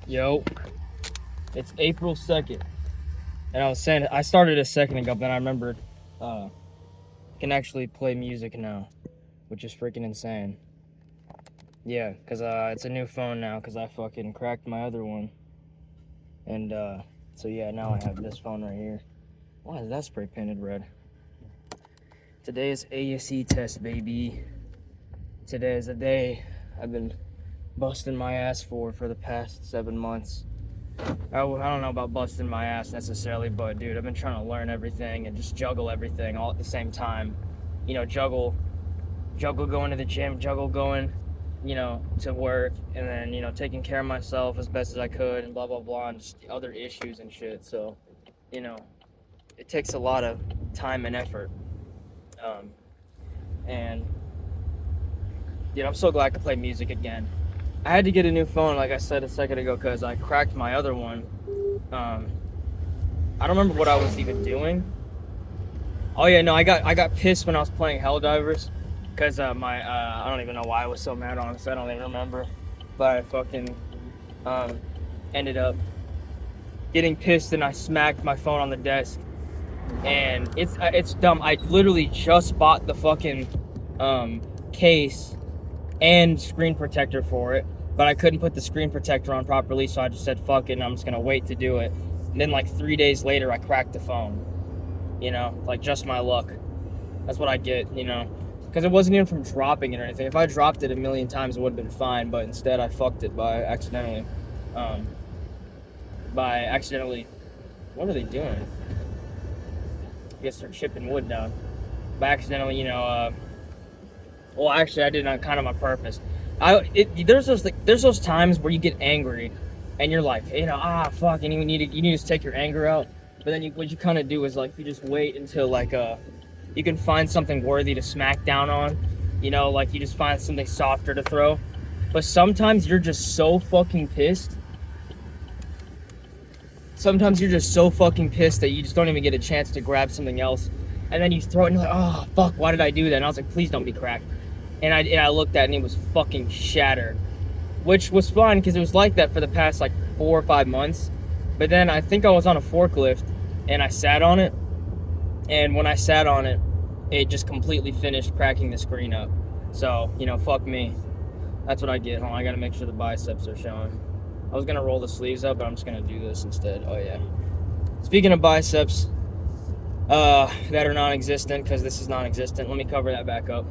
Yo, it's April 2nd. And I was saying, I started a second ago, but then I remembered I can actually play music now, which is freaking insane. Yeah, because it's a new phone now, because I fucking cracked my other one. And so yeah, now I have this phone right here. Why is that spray painted red? Today is ASE test, baby. Today is the day I've been busting my ass for the past 7 months. I don't know about busting my ass necessarily, but dude, I've been trying to learn everything and just juggle everything all at the same time. You know, juggle going to the gym, juggle going, to work, and then, taking care of myself as best as I could, and blah, blah, blah, and just other issues and shit. So, you know, it takes a lot of time and effort. And, dude, I'm so glad I could play music again. I had to get a new phone, like I said a second ago, because I cracked my other one. I don't remember what I was even doing. Oh yeah, no, I got pissed when I was playing Helldivers, because I don't even know why I was so mad, honestly. I don't even remember, but I fucking ended up getting pissed and I smacked my phone on the desk, and it's dumb. I literally just bought the fucking case and screen protector for it, but I couldn't put the screen protector on properly, so I just said fuck it and I'm just gonna wait to do it. And then like 3 days later I cracked the phone. Like just my luck. That's what I get, because it wasn't even from dropping it or anything. If I dropped it a million times, it would have been fine, but instead I fucked it by accidentally. What are they doing? I guess they're chipping wood down. By accidentally, well, actually, I did it kind of on purpose. There's those times where you get angry, and you're like, fuck, and you need to just take your anger out. But then what you kind of do is like you just wait until like you can find something worthy to smack down on, like you just find something softer to throw. But sometimes you're just so fucking pissed. Sometimes you're just so fucking pissed that you just don't even get a chance to grab something else, and then you throw it and you're like, oh fuck, why did I do that? And I was like, please don't be cracked. And I looked at it and it was fucking shattered, which was fun because it was like that for the past like 4 or 5 months. But then I think I was on a forklift and I sat on it, and when I sat on it, it just completely finished cracking the screen up. So, fuck me. That's what I get. Hold on, I gotta make sure the biceps are showing. I was gonna roll the sleeves up, but I'm just gonna do this instead. Oh yeah. Speaking of biceps, that are non-existent, because this is non-existent, let me cover that back up.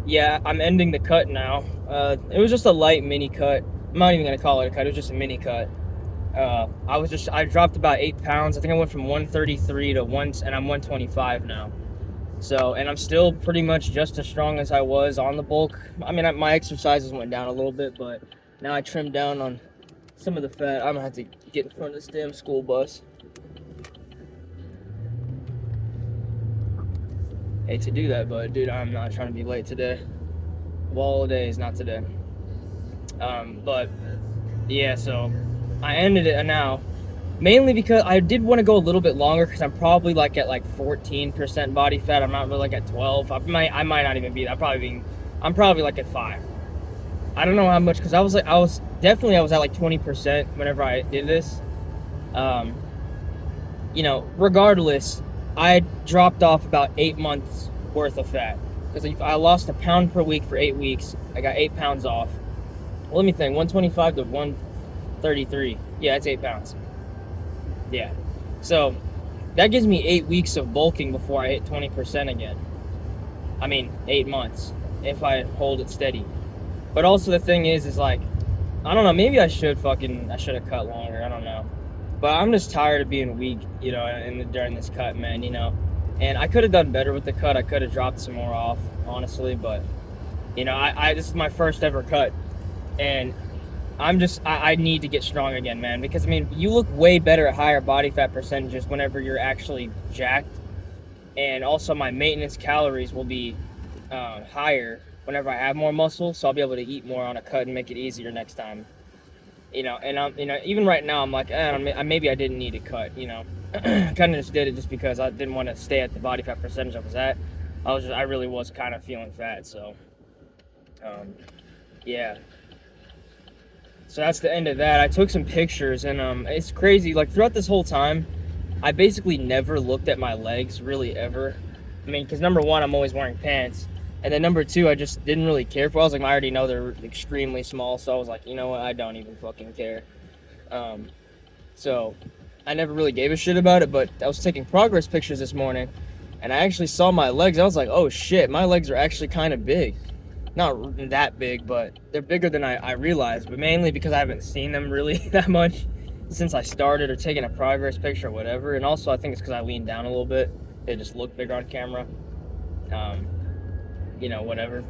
Yeah, I'm ending the cut now. It was just a light mini cut. I'm not even gonna call it a cut. It was just a mini cut. I dropped about 8 pounds. I think I went from 133 to and I'm 125 now. So, and I'm still pretty much just as strong as I was on the bulk. I mean, my exercises went down a little bit, but now I trimmed down on some of the fat. I'm gonna have to get in front of this damn school bus. Hate to do that, but dude, I'm not trying to be late today. Of all days, not today. But yeah, so I ended it now, mainly because I did want to go a little bit longer, because I'm probably like at like 14% body fat. I'm not really like at 12. I might not even be that. I'm probably like at 5. I don't know how much, because I was at like 20% whenever I did this. Regardless, I dropped off about 8 months worth of fat, because if I lost a pound per week for 8 weeks, I got 8 pounds off. Well, let me think. 125 to 133. Yeah, it's 8 pounds. Yeah. So that gives me 8 weeks of bulking before I hit 20% again. I mean, 8 months if I hold it steady. But also the thing is like, I don't know, maybe I should have cut longer. I don't know. But I'm just tired of being weak, during this cut, man, And I could have done better with the cut. I could have dropped some more off, honestly. But, this is my first ever cut. And I need to get strong again, man. Because, I mean, you look way better at higher body fat percentages whenever you're actually jacked. And also my maintenance calories will be higher whenever I have more muscle. So I'll be able to eat more on a cut and make it easier next time. And I'm, even right now, I'm like, maybe I didn't need a cut, kind of just did it just because I didn't want to stay at the body fat percentage I was at. I really was kind of feeling fat, so, yeah. So that's the end of that. I took some pictures, and it's crazy. Like throughout this whole time, I basically never looked at my legs really ever. I mean, because number one, I'm always wearing pants, and then number two, I just didn't really care for. I was like, I already know they're extremely small, so I was like, you know what, I don't even fucking care. So I never really gave a shit about it. But I was taking progress pictures this morning, and I actually saw my legs. I was like, oh shit, my legs are actually kind of big. Not that big, but they're bigger than I realized. But mainly because I haven't seen them really that much since I started or taken a progress picture or whatever. And also I think it's because I leaned down a little bit. They just look bigger on camera. Whatever.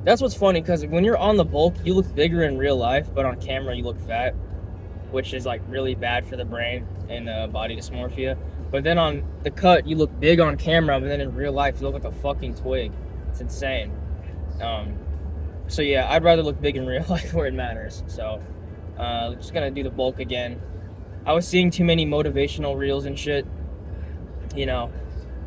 That's what's funny, because when you're on the bulk, you look bigger in real life, but on camera you look fat, which is like really bad for the brain and body dysmorphia. But then on the cut, you look big on camera, but then in real life you look like a fucking twig. It's insane. So yeah, I'd rather look big in real life where it matters. So just gonna do the bulk again. I was seeing too many motivational reels and shit, and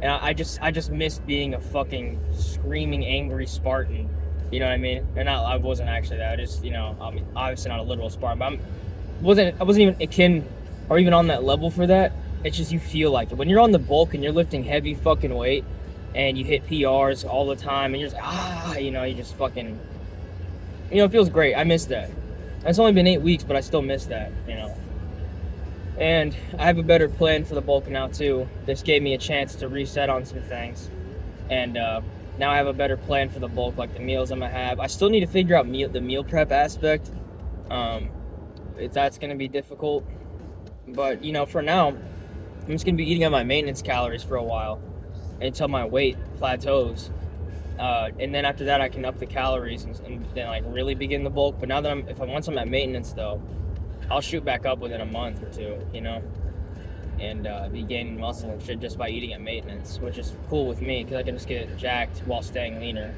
I just missed being a fucking screaming angry Spartan. You know what I mean? And I wasn't actually that. I just, I mean, obviously not a literal Spartan, but I wasn't even akin or even on that level for that. It's just you feel like it when you're on the bulk and you're lifting heavy fucking weight. And you hit PRs all the time, and you're just, you just fucking, it feels great. I miss that. It's only been 8 weeks, but I still miss that, And I have a better plan for the bulk now, too. This gave me a chance to reset on some things. And now I have a better plan for the bulk, like the meals I'm going to have. I still need to figure out the meal prep aspect. That's going to be difficult. But, for now, I'm just going to be eating on my maintenance calories for a while, until my weight plateaus, and then after that I can up the calories and then like really begin the bulk. But now that once I'm at maintenance though, I'll shoot back up within a month or two, and be gaining muscle and shit just by eating at maintenance, which is cool with me because I can just get jacked while staying leaner.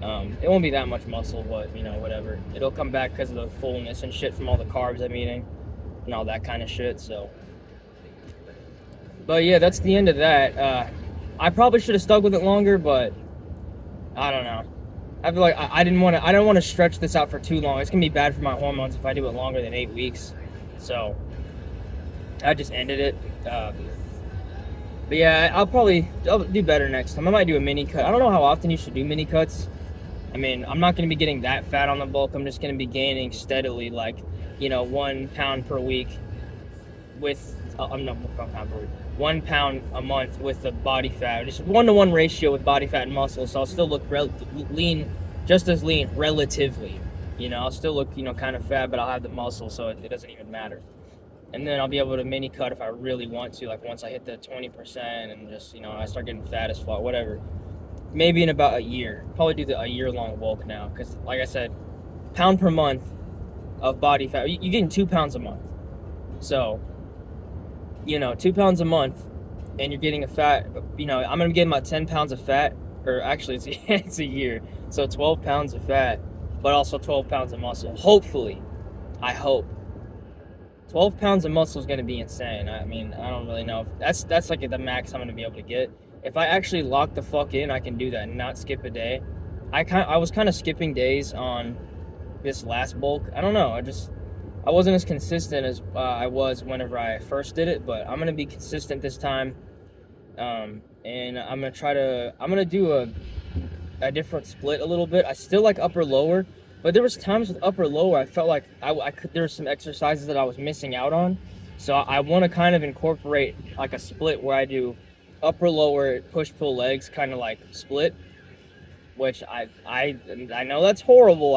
It won't be that much muscle, but whatever. It'll come back because of the fullness and shit from all the carbs I'm eating and all that kind of shit. So, but yeah, that's the end of that. I probably should have stuck with it longer, but I don't know. I feel like I don't want to stretch this out for too long. It's gonna be bad for my hormones if I do it longer than 8 weeks. So I just ended it. But yeah, I'll do better next time. I might do a mini cut. I don't know how often you should do mini cuts. I mean, I'm not gonna be getting that fat on the bulk. I'm just gonna be gaining steadily, like 1 pound per week with 1 pound a month with the body fat, just 1-to-1 ratio with body fat and muscle. So I'll still look lean, just as lean relatively. I'll still look kind of fat, but I'll have the muscle, so it doesn't even matter. And then I'll be able to mini cut if I really want to, like once I hit the 20% and just I start getting fat as fuck, whatever. Maybe in about a year. Probably do a year-long bulk now, because like I said, pound per month of body fat. You're getting 2 pounds a month. So 2 pounds a month, and you're getting a fat, I'm going to be getting about 10 pounds of fat, or actually it's a year, so 12 pounds of fat, but also 12 pounds of muscle. Hopefully, I hope. 12 pounds of muscle is going to be insane. I mean, I don't really know. That's like the max I'm going to be able to get. If I actually lock the fuck in, I can do that and not skip a day. I was kind of skipping days on this last bulk. I don't know. I wasn't as consistent as I was whenever I first did it, but I'm going to be consistent this time. And I'm going to do a different split a little bit. I still like upper lower, but there was times with upper lower I felt like there were some exercises that I was missing out on. So I want to kind of incorporate like a split where I do upper lower push pull legs, kind of like split, which I know that's horrible.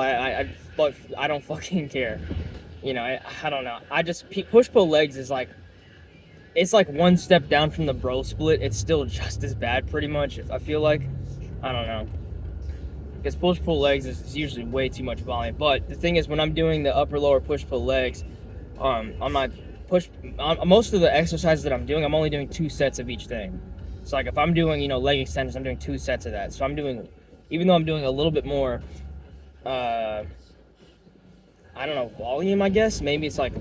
But I don't fucking care. I don't know. Push pull legs is like, it's like one step down from the bro split. It's still just as bad, pretty much. I feel like, I don't know, because push pull legs is usually way too much volume. But the thing is, when I'm doing the upper lower push pull legs, most of the exercises that I'm doing, I'm only doing 2 sets of each thing. So like if I'm doing leg extensions, I'm doing 2 sets of that. So even though I'm doing a little bit more I don't know, volume, I guess. Maybe it's like,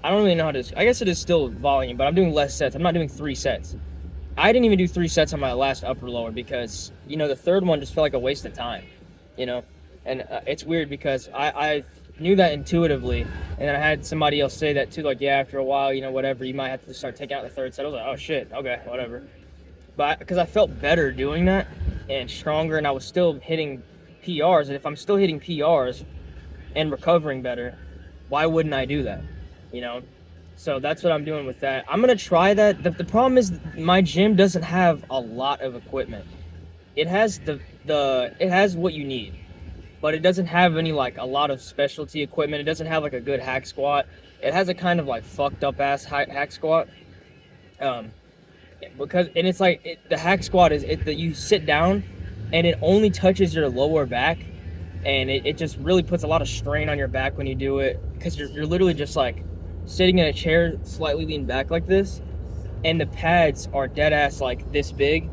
I don't really know how to, I guess it is still volume, but I'm doing less sets. I'm not doing 3 sets. I didn't even do 3 sets on my last upper lower because, the third one just felt like a waste of time, And it's weird because knew that intuitively, and then I had somebody else say that too, like, yeah, after a while, whatever, you might have to start taking out the third set. I was like, oh shit, okay, whatever. But because I felt better doing that and stronger, and I was still hitting PRs, and if I'm still hitting PRs and recovering better, why wouldn't I do that? So that's what I'm doing with that. I'm gonna try that. The problem is my gym doesn't have a lot of equipment. It has it has what you need, but it doesn't have any like a lot of specialty equipment. It doesn't have like a good hack squat. It has a kind of like fucked up ass hack squat. Because it's like the hack squat is that you sit down and it only touches your lower back, and it just really puts a lot of strain on your back when you do it, because you're literally just like sitting in a chair slightly leaned back like this, and the pads are dead ass like this big,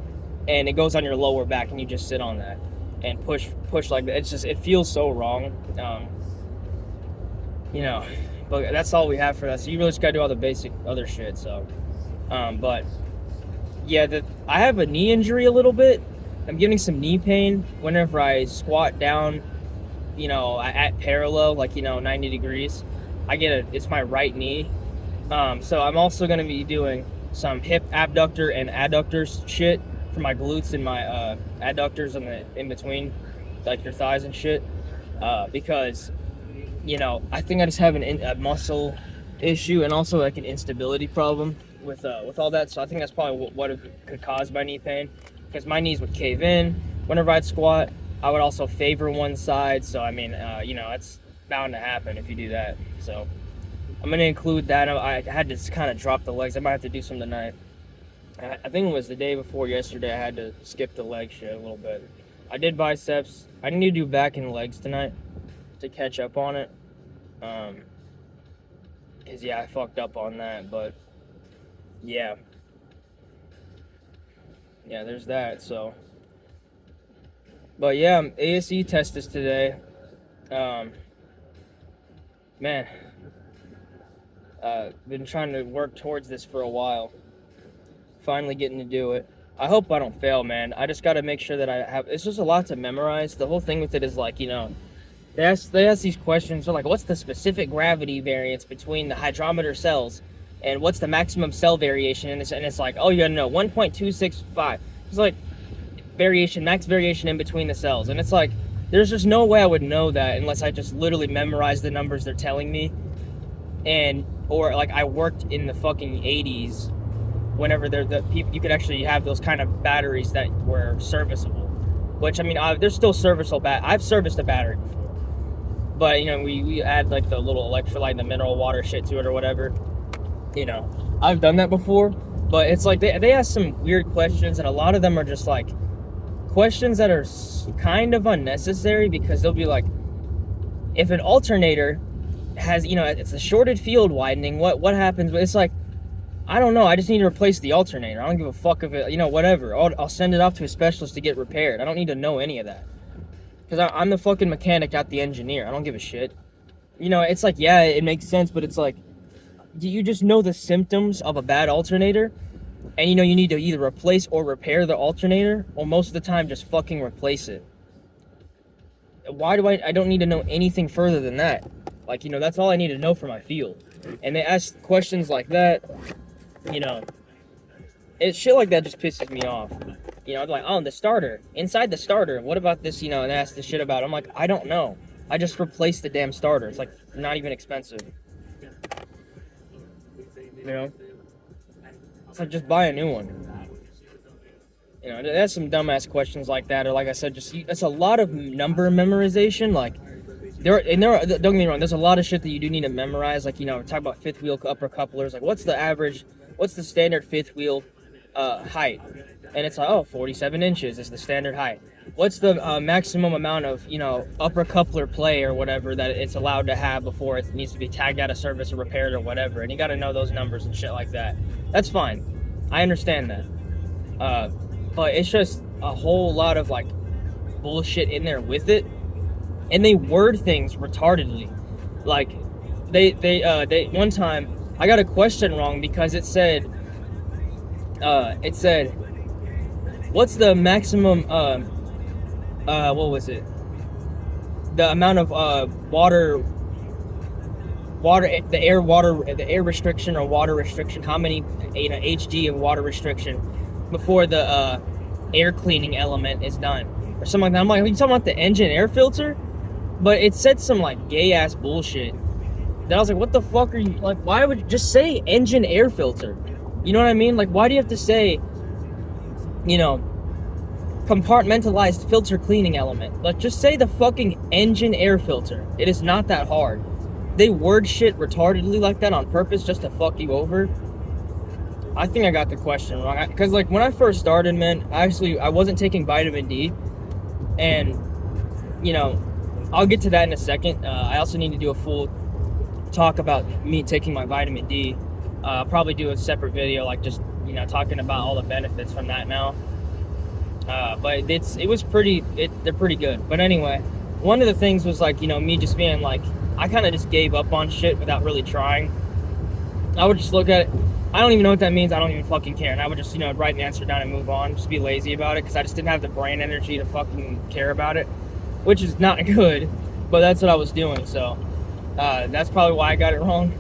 and it goes on your lower back, and you just sit on that and push like that. It feels so wrong. But that's all we have for that. So you really just gotta do all the basic other shit. So but yeah, I have a knee injury a little bit. I'm getting some knee pain whenever I squat down, at parallel, like, 90 degrees. It's my right knee. So I'm also going to be doing some hip abductor and adductors shit for my glutes and my adductors in between, like your thighs and shit. Because, I think I just have a muscle issue, and also like an instability problem with all that. So I think that's probably what it could cause my knee pain, because my knees would cave in whenever I'd squat. I would also favor one side, so I mean, it's bound to happen if you do that. So I'm gonna include that. I had to kind of drop the legs. I might have to do some tonight. I think it was the day before yesterday. I had to skip the leg shit a little bit. I did biceps. I need to do back and legs tonight to catch up on it. Cause yeah, I fucked up on that, but yeah, there's that. So, but yeah, ASE test is today. Man, been trying to work towards this for a while. Finally getting to do it. I hope I don't fail, man. I just got to make sure that I have. It's just a lot to memorize. The whole thing with it is like, they ask these questions. They're like, what's the specific gravity variance between the hydrometer cells, and what's the maximum cell variation? And it's like, oh, you gotta know 1.265. It's like max variation in between the cells, and it's like, there's just no way I would know that unless I just literally memorize the numbers they're telling me, or like I worked in the fucking 80s, whenever you could actually have those kind of batteries that were serviceable. Which, I mean, they're still serviceable. I've serviced a battery before. But, we add, like, the little electrolyte and the mineral water shit to it or whatever. I've done that before. But it's like, they ask some weird questions, and a lot of them are just, like, questions that are kind of unnecessary, because they'll be like, if an alternator has, it's a shorted field widening, what happens? But it's like, I don't know. I just need to replace the alternator. I don't give a fuck if it, whatever. I'll send it off to a specialist to get repaired. I don't need to know any of that. Because I'm the fucking mechanic, not the engineer. I don't give a shit. It's like, yeah, it makes sense, but it's like, do you just know the symptoms of a bad alternator? And, you need to either replace or repair the alternator, or most of the time just fucking replace it. Why do I don't need to know anything further than that? Like, that's all I need to know for my field. And they ask questions like that, it's shit like that just pisses me off. Like, oh, the starter. Inside the starter, what about this, and ask the shit about it. I'm like, I don't know. I just replaced the damn starter. It's like not even expensive. It's like, just buy a new one. There's some dumbass questions like that, or like I said, it's a lot of number memorization. Like, don't get me wrong, there's a lot of shit that you do need to memorize. Like, talk about fifth wheel upper couplers. Like, what's the standard fifth wheel height? And it's like, 47 inches is the standard height. What's the maximum amount of, upper coupler play or whatever that it's allowed to have before it needs to be tagged out of service or repaired or whatever? And you got to know those numbers and shit like that. That's fine. I understand that. But it's just a whole lot of, like, bullshit in there with it. And they word things retardedly. Like, they one time, I got a question wrong because it said, what's the maximum, what was it? The amount of water the air restriction or water restriction, how many HG of water restriction before the air cleaning element is done or something like that. I'm like, are you talking about the engine air filter? But it said some like gay ass bullshit that I was like, what the fuck are you like? Why would you just say engine air filter? You know what I mean? Like, why do you have to say, compartmentalized filter cleaning element? Like, just say the fucking engine air filter. It is not that hard. They word shit retardedly like that on purpose just to fuck you over. I think I got the question wrong. Because, like, when I first started, man, I wasn't taking vitamin D. And, I'll get to that in a second. I also need to do a full talk about me taking my vitamin D. I'll probably do a separate video, like, just, talking about all the benefits from that now. But they're pretty good. But anyway, one of the things was, like, me just being, like, I kind of just gave up on shit without really trying. I would just look at it. I don't even know what that means. I don't even fucking care. And I would just, write an answer down and move on. Just be lazy about it because I just didn't have the brain energy to fucking care about it, which is not good, but that's what I was doing. So that's probably why I got it wrong.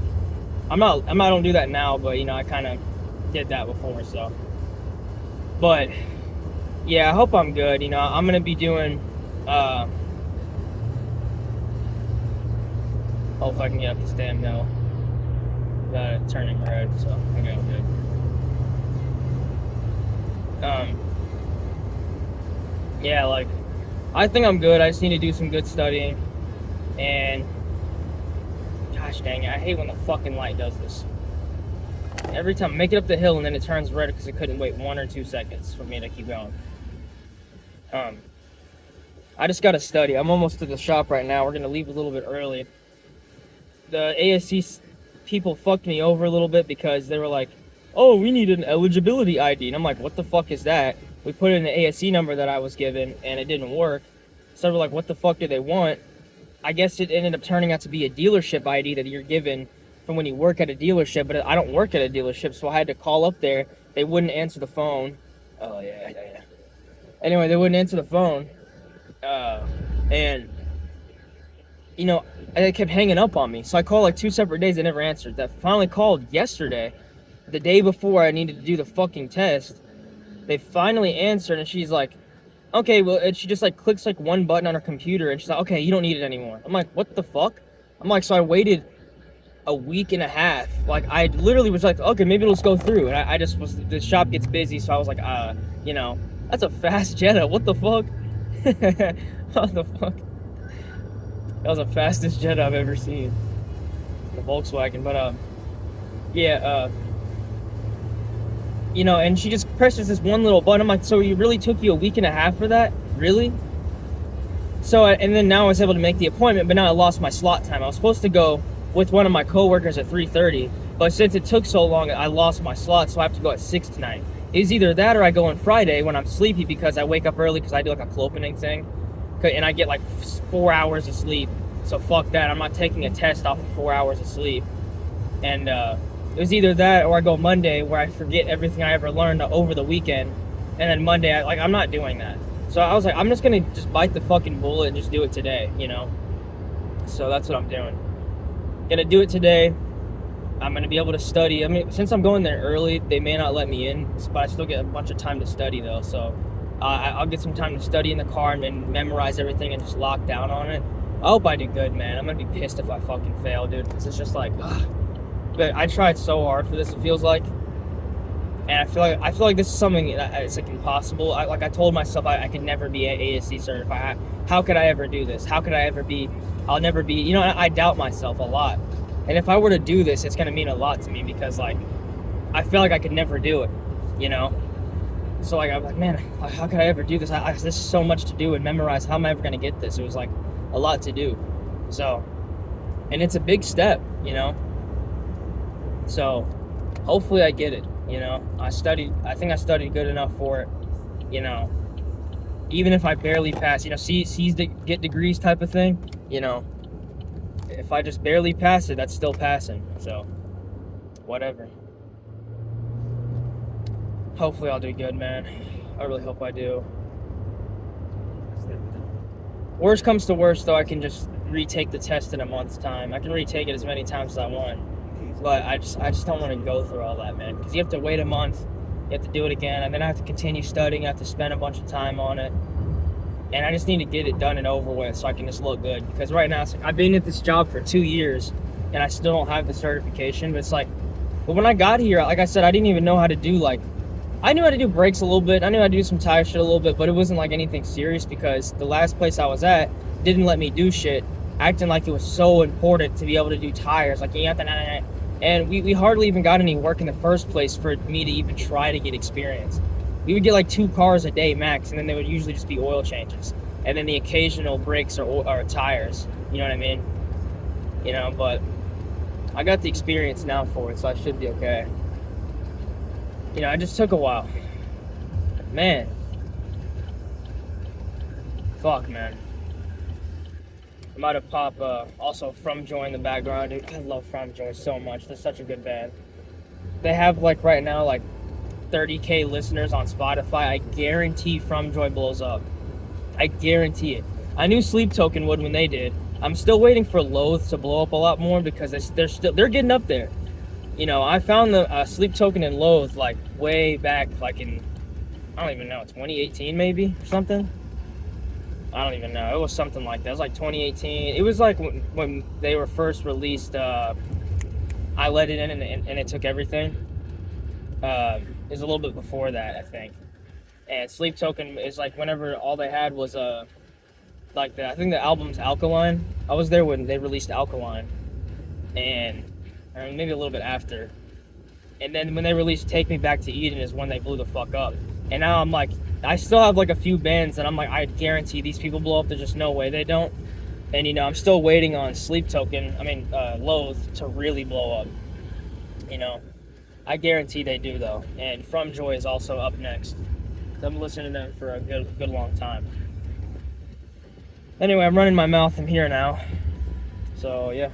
I don't do that now, but, I kind of did that before, so. But, yeah, I hope I'm good. I'm going to be doing, oh, if I can get up this damn hill. Got it turning red, so okay, I'm good. Yeah, like, I think I'm good. I just need to do some good studying. And, gosh dang it, I hate when the fucking light does this. Every time I make it up the hill and then it turns red because it couldn't wait 1 or 2 seconds for me to keep going. I just gotta study. I'm almost to the shop right now. We're gonna leave a little bit early. The ASE people fucked me over a little bit because they were like, oh, we need an eligibility ID. And I'm like, what the fuck is that? We put in the ASE number that I was given and it didn't work. So we're like, what the fuck do they want? I guess it ended up turning out to be a dealership ID that you're given from when you work at a dealership, but I don't work at a dealership, so I had to call up there. They wouldn't answer the phone. Oh, yeah. Anyway, they wouldn't answer the phone. And they kept hanging up on me. So I called like 2 separate days. They never answered. That finally called yesterday, the day before I needed to do the fucking test. They finally answered, and she's like, okay, well, and she just like clicks like one button on her computer, and she's like, okay, you don't need it anymore. I'm like, what the fuck? I'm like, so I waited a week and a half. Like, I literally was like, okay, maybe it'll just go through. And I just was, the shop gets busy, so I was like, that's a fast Jetta. What the fuck? What the fuck? That was the fastest Jetta I've ever seen. The Volkswagen, but and she just presses this one little button. I'm like, so it really took you a week and a half for that? Really? So, and then now I was able to make the appointment, but now I lost my slot time. I was supposed to go with one of my coworkers at 3:30, but since it took so long, I lost my slot, so I have to go at 6 tonight. It's either that or I go on Friday when I'm sleepy because I wake up early because I do like a clopening thing, and I get like 4 hours of sleep. So fuck that. I'm not taking a test off of 4 hours of sleep. And it was either that or I go Monday where I forget everything I ever learned over the weekend, and then Monday I'm not doing that. So I was like, I'm just gonna just bite the fucking bullet and just do it today, So that's what I'm doing. Gonna do it today. I'm gonna be able to study. I mean, since I'm going there early, they may not let me in, but I still get a bunch of time to study though. So I'll get some time to study in the car and memorize everything and just lock down on it. I hope I do good, man. I'm gonna be pissed if I fucking fail, dude, because it's just like, ugh. But I tried so hard for this. It feels like, and I feel like this is something that it's like impossible. I told myself I could never be ASE certified. How could I ever do this? How could I ever be? I'll never be. I doubt myself a lot. And if I were to do this, it's gonna mean a lot to me because like I feel like I could never do it. So like I'm like, man, how could I ever do this? This is so much to do and memorize. How am I ever gonna get this? It was like a lot to do. So, and it's a big step, So hopefully I get it. I think I studied good enough for it. Even if I barely pass, C's get degrees type of thing. If I just barely pass it, that's still passing. So, whatever. Hopefully I'll do good, man. I really hope I do. Worst comes to worst, though, I can just retake the test in a month's time. I can retake it as many times as I want. But I just don't want to go through all that, man. Because you have to wait a month, you have to do it again, and then I have to continue studying, I have to spend a bunch of time on it. And I just need to get it done and over with so I can just look good. Because right now, it's like, I've been at this job for 2 years, and I still don't have the certification. But it's like, but when I got here, like I said, I didn't even know how to do, like, I knew how to do brakes a little bit. I knew how to do some tire shit a little bit, but it wasn't like anything serious because the last place I was at didn't let me do shit, acting like it was so important to be able to do tires. Like, you have to, and we hardly even got any work in the first place for me to even try to get experience. We would get like 2 cars a day max, and then they would usually just be oil changes, and then the occasional brakes or tires. You know what I mean? You know, but I got the experience now for it, so I should be okay. You know, it just took a while. Man. Fuck, man. I might have popped also From Joy in the background. Dude, I love From Joy so much. They're such a good band. They have, like, right now, like, 30K listeners on Spotify. I guarantee From Joy blows up. I guarantee it. I knew Sleep Token would when they did. I'm still waiting for Loathe to blow up a lot more because they're getting up there. You know, I found the Sleep Token and Loathe like way back, like in, I don't even know, 2018 maybe or something. I don't even know. It was something like that. It was like 2018. It was like when they were first released. I Let It In and It Took Everything. It was a little bit before that, I think. And Sleep Token is like whenever all they had was like I think the album's Alkaline. I was there when they released Alkaline, and or maybe a little bit after. And then when they released Take Me Back to Eden is when they blew the fuck up. And now I'm like, I still have like a few bands and I'm like, I guarantee these people blow up. There's just no way they don't. And you know, I'm still waiting on Loathe to really blow up. You know, I guarantee they do though. And From Joy is also up next. I'm listening to them for a good long time. Anyway, I'm running my mouth. I'm here now. So yeah.